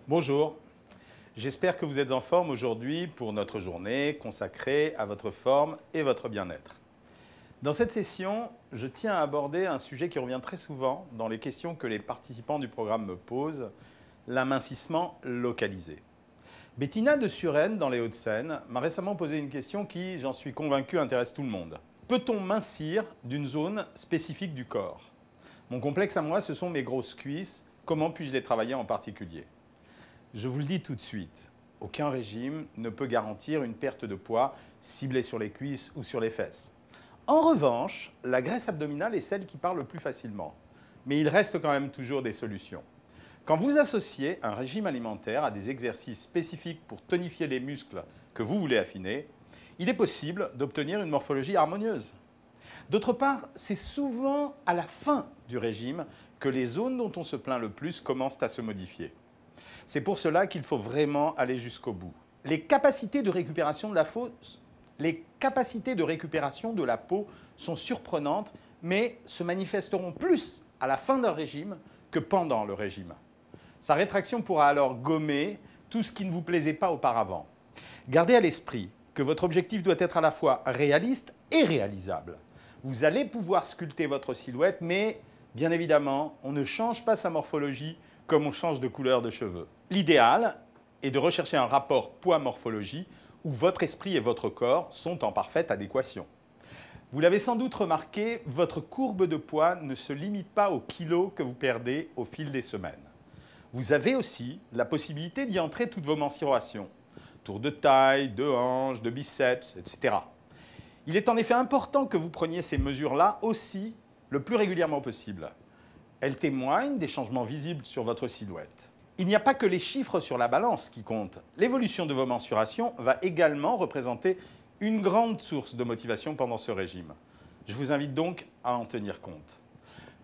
Bonjour, j'espère que vous êtes en forme aujourd'hui pour notre journée consacrée à votre forme et votre bien-être. Dans cette session, je tiens à aborder un sujet qui revient très souvent dans les questions que les participants du programme me posent, l'amincissement localisé. Bettina de Suresnes, dans les Hauts-de-Seine, m'a récemment posé une question qui, j'en suis convaincu, intéresse tout le monde. Peut-on mincir d'une zone spécifique du corps? Mon complexe à moi, ce sont mes grosses cuisses. Comment puis-je les travailler en particulier? Je vous le dis tout de suite, aucun régime ne peut garantir une perte de poids ciblée sur les cuisses ou sur les fesses. En revanche, la graisse abdominale est celle qui part le plus facilement. Mais il reste quand même toujours des solutions. Quand vous associez un régime alimentaire à des exercices spécifiques pour tonifier les muscles que vous voulez affiner, il est possible d'obtenir une morphologie harmonieuse. D'autre part, c'est souvent à la fin du régime que les zones dont on se plaint le plus commencent à se modifier. C'est pour cela qu'il faut vraiment aller jusqu'au bout. Les capacités de récupération de la peau sont surprenantes, mais se manifesteront plus à la fin d'un régime que pendant le régime. Sa rétraction pourra alors gommer tout ce qui ne vous plaisait pas auparavant. Gardez à l'esprit que votre objectif doit être à la fois réaliste et réalisable. Vous allez pouvoir sculpter votre silhouette, mais bien évidemment, on ne change pas sa morphologie comme on change de couleur de cheveux. L'idéal est de rechercher un rapport poids-morphologie où votre esprit et votre corps sont en parfaite adéquation. Vous l'avez sans doute remarqué, votre courbe de poids ne se limite pas aux kilos que vous perdez au fil des semaines. Vous avez aussi la possibilité d'y entrer toutes vos mensurations, tour de taille, de hanche, de biceps, etc. Il est en effet important que vous preniez ces mesures-là aussi le plus régulièrement possible. Elles témoignent des changements visibles sur votre silhouette. Il n'y a pas que les chiffres sur la balance qui comptent. L'évolution de vos mensurations va également représenter une grande source de motivation pendant ce régime. Je vous invite donc à en tenir compte.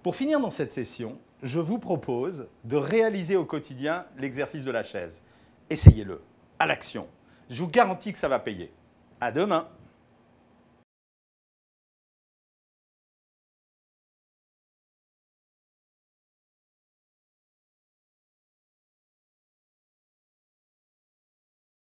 Pour finir dans cette session, je vous propose de réaliser au quotidien l'exercice de la chaise. Essayez-le, à l'action. Je vous garantis que ça va payer. À demain!